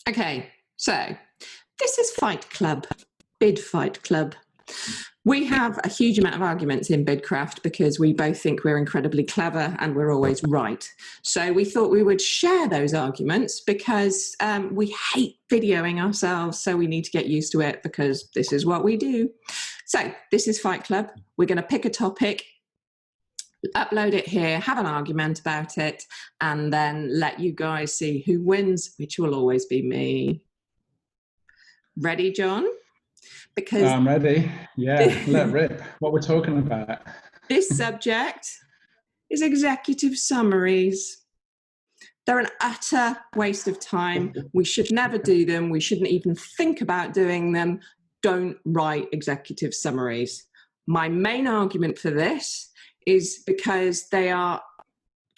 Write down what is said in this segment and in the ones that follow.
Okay, so this is Fight Club, Bid Fight Club. We have a huge amount of arguments in Bidcraft because we both think we're incredibly clever and we're always right. So we thought we would share those arguments because we hate videoing ourselves, so we need to get used to it because this is what we do. So this is Fight Club. We're going to pick a topic, upload it here, have an argument about it, and then let you guys see who wins, which will always be me. Ready, John? Because I'm ready. Yeah, let rip. What we're talking about. This subject is executive summaries. They're an utter waste of time. We should never do them. We shouldn't even think about doing them. Don't write executive summaries. My main argument for this is because they are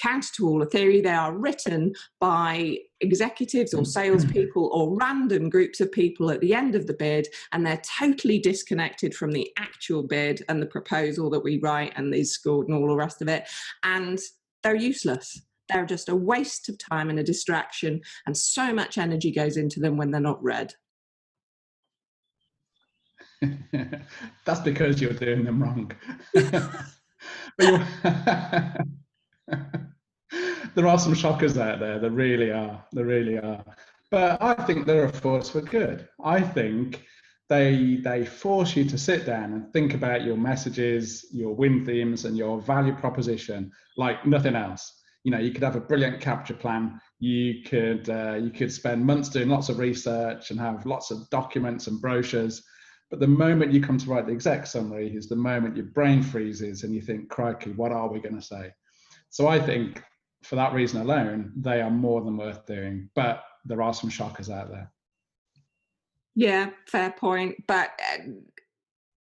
counter to all the theory. They are written by executives or salespeople or random groups of people at the end of the bid, and they're totally disconnected from the actual bid and the proposal that we write and is scored and all the rest of it. And they're useless. They're just a waste of time and a distraction, and so much energy goes into them when they're not read. That's because you're doing them wrong. There are some shockers out there. There really are. There really are. But I think they're a force for good. I think they force you to sit down and think about your messages, your win themes, and your value proposition like nothing else. You know, you could have a brilliant capture plan. You could spend months doing lots of research and have lots of documents and brochures. But the moment you come to write the exec summary is the moment your brain freezes and you think, crikey, what are we going to say? So I think for that reason alone, they are more than worth doing. But there are some shockers out there. Yeah, fair point. But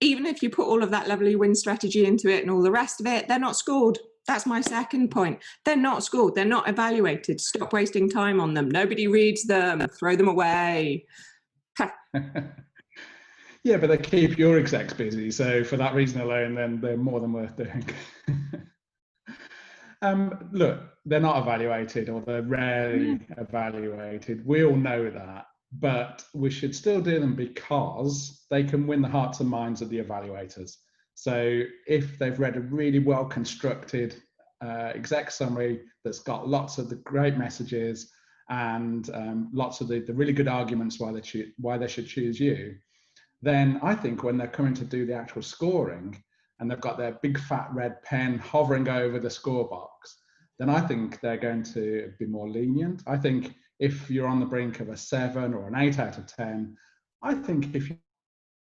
even if you put all of that lovely win strategy into it and all the rest of it, they're not scored. That's my second point. They're not scored. They're not evaluated. Stop wasting time on them. Nobody reads them. Throw them away. Yeah, but they keep your execs busy. So for that reason alone, then they're more than worth doing. Look, they're not evaluated, or they're rarely evaluated. We all know that, but we should still do them because they can win the hearts and minds of the evaluators. So if they've read a really well constructed exec summary that's got lots of the great messages and lots of the really good arguments why they should choose you, then I think when they're coming to do the actual scoring and they've got their big fat red pen hovering over the score box, then I think they're going to be more lenient. I think if you're on the brink of a 7 or an 8 out of 10, I think if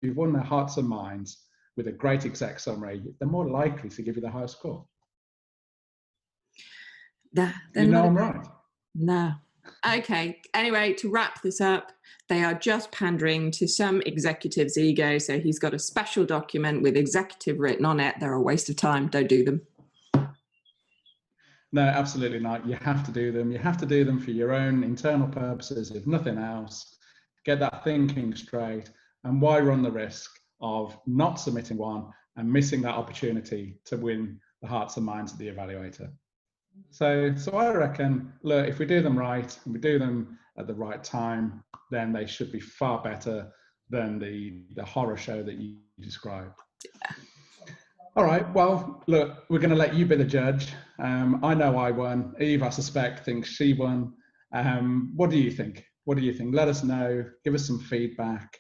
you've won their hearts and minds with a great exec summary, they're more likely to give you the highest score. You know I'm right. No. Okay, anyway, to wrap this up, they are just pandering to some executive's ego. So he's got a special document with executive written on it. They're a waste of time. Don't do them. No, absolutely not. You have to do them. You have to do them for your own internal purposes, if nothing else. Get that thinking straight. And why run the risk of not submitting one and missing that opportunity to win the hearts and minds of the evaluator? So I reckon, look, if we do them right and we do them at the right time, then they should be far better than the horror show that you described. Yeah. All right, well, look, we're going to let you be the judge. I know I won. Eve, I suspect, thinks she won. What do you think? What do you think? Let us know. Give us some feedback.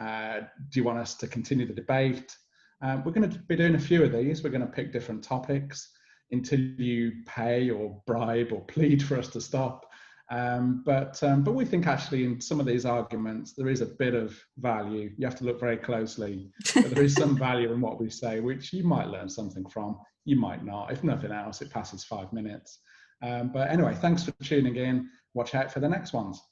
Do you want us to continue the debate? We're going to be doing a few of these. We're going to pick different topics until you pay or bribe or plead for us to stop. But we think actually in some of these arguments, there is a bit of value. You have to look very closely, but there is some value in what we say, which you might learn something from, you might not. If nothing else, it passes 5 minutes. But anyway, thanks for tuning in. Watch out for the next ones.